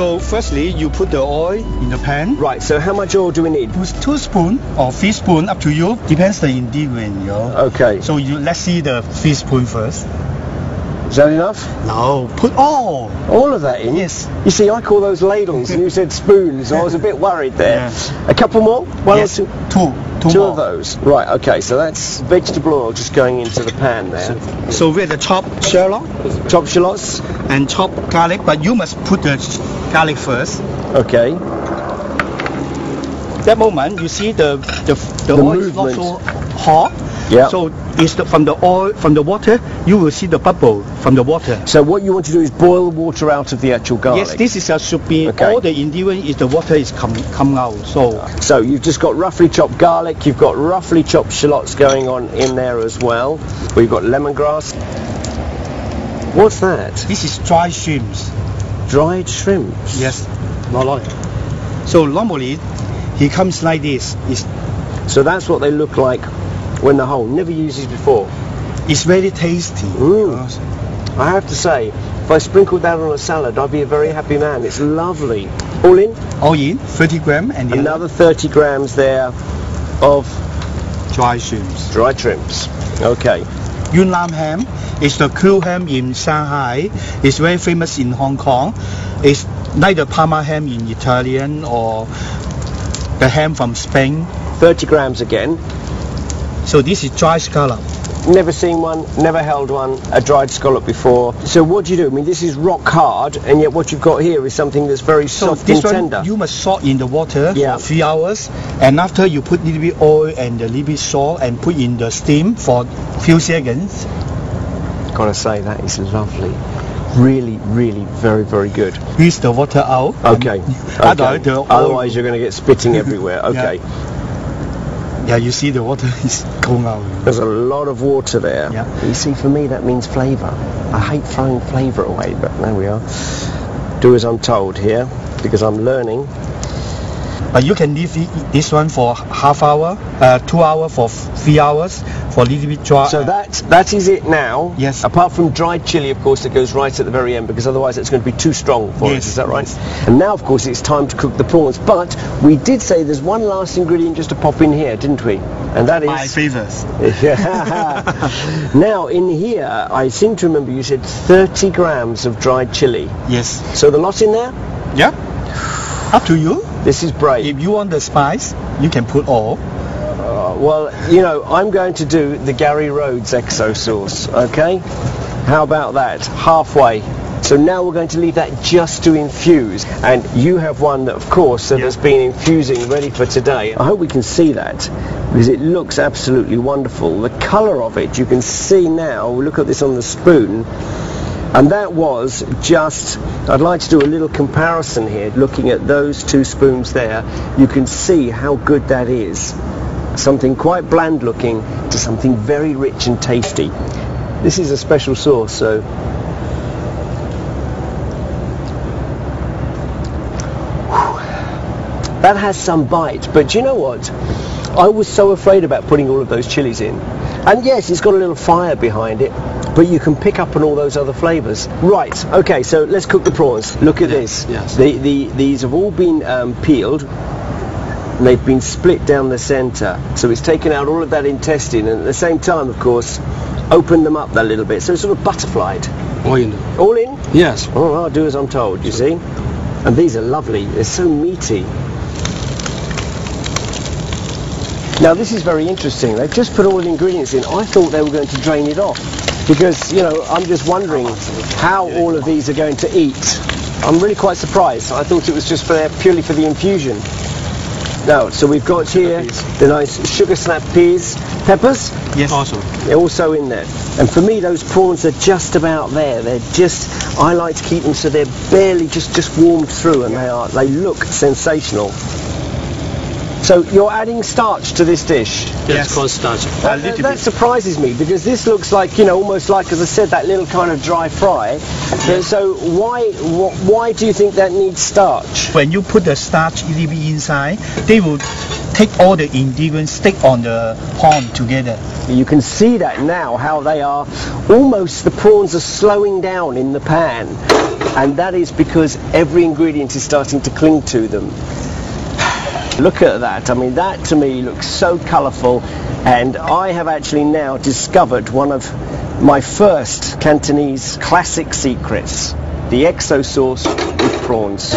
So firstly, you put the oil in the pan. Right, so how much oil do we need? 2 spoons or 3 spoons, up to you. Depends the ingredient, Okay. So let's see the 3 spoons first. Is that enough? No, put all. All of that in? Yes. You see, I call those ladles and you said spoons, so I was a bit worried there. Yeah. A couple more? One or two? Two Two more. of those. Right, okay, so that's vegetable oil just going into the pan there. So we're the chopped shallot Chopped shallots? and chopped garlic, but you must put the garlic first. Okay. That moment, you see the oil is not movement. so hot. Yeah. So it's from the oil, from the water, you will see the bubble from the water. So what you want to do is boil the water out of the actual garlic? Yes, this is should be Okay. all the ingredient is the water is come out. So you've just got roughly chopped garlic, you've got roughly chopped shallots going on in there as well. We've got lemongrass. What's that? This is dry shrimps. Dried shrimps? Yes, not like. So normally, he comes like this. So that's what they look like when they're whole. Never used these before. It's very tasty. I have to say, if I sprinkled that on a salad, I'd be a very happy man. It's lovely. All in? All in, 30 grams and Another 30 grams there of dry shrimps. dried shrimps. Okay. Yunnan ham is the cool ham in Shanghai. It's very famous in Hong Kong. It's like the Parma ham in Italian or the ham from Spain. 30 grams again. So this is dry scallop. Never seen one, never held one, a dried scallop before. So what do you do? I mean, this is rock hard, and yet what you've got here is something that's very soft this and one tender. you must soak in the water Yeah. for 3 hours, and after you put a little bit oil and a little bit salt and put in the steam for few seconds. Gotta say, that is lovely. Really, really very, very good. Squeeze the water out. Okay. Otherwise, the oil- Otherwise you're going to get spitting everywhere. Okay. Yeah, you see the water is going out. There's a lot of water there. Yeah. You see, for me that means flavour. I hate throwing flavour away, but there we are. Do as I'm told here, because I'm learning. But you can leave this one for half hour, 2 hours for 3 hours for a little bit dry. So that is it now. Yes. Apart from dried chilli, of course, that goes right at the very end, because otherwise it's going to be too strong for us. Is that right? Yes. And now, of course, it's time to cook the prawns. But we did say there's one last ingredient just to pop in here, didn't we? And that is my favourite. Now in here, I seem to remember you said 30 grams of dried chilli. Yes. So the lot in there? Yeah. Up to you. This is brave. If you want the spice, you can put all. Well, you know, I'm going to do the Gary Rhodes exo sauce, okay? How about that? Halfway. So now we're going to leave that just to infuse. And you have one that, of course, that has been infusing ready for today. I hope we can see that, because it looks absolutely wonderful. The colour of it, you can see now. Look at this on the spoon. And that was just, I'd like to do a little comparison here, looking at those 2 spoons there. You can see how good that is. Something quite bland looking to something very rich and tasty. This is a special sauce, so that has some bite. But do you know what? I was so afraid about putting all of those chilies in. And yes, it's got a little fire behind it, but you can pick up on all those other flavours. Right, okay, so let's cook the prawns. Look at this. Yes. These have all been peeled. And they've been split down the centre. So it's taken out all of that intestine, and at the same time, of course, opened them up a little bit. So it's sort of butterflied. All in. All in? Yes. Oh, I'll do as I'm told, you see. And these are lovely. They're so meaty. Now this is very interesting. They've just put all the ingredients in. I thought they were going to drain it off, because, you know, I'm just wondering how all of these are going to eat. I'm really quite surprised. I thought it was just purely for the infusion. Now, so we've got here the nice sugar snap peas, peppers. Yes. Also. They're also in there. And for me, those prawns are just about there. They're just, I like to keep them so they're barely just warmed through, and they look sensational. So you're adding starch to this dish? Yes, cornstarch. That surprises me, because this looks like, you know, almost like, as I said, that little kind of dry fry. So why do you think that needs starch? When you put the starch a little bit inside, they will take all the ingredients, stick on the pan together. You can see that now, how they are almost, the prawns are slowing down in the pan. And that is because every ingredient is starting to cling to them. Look at that. I mean, that to me looks so colourful, and I have actually now discovered one of my first Cantonese classic secrets, the XO sauce with prawns.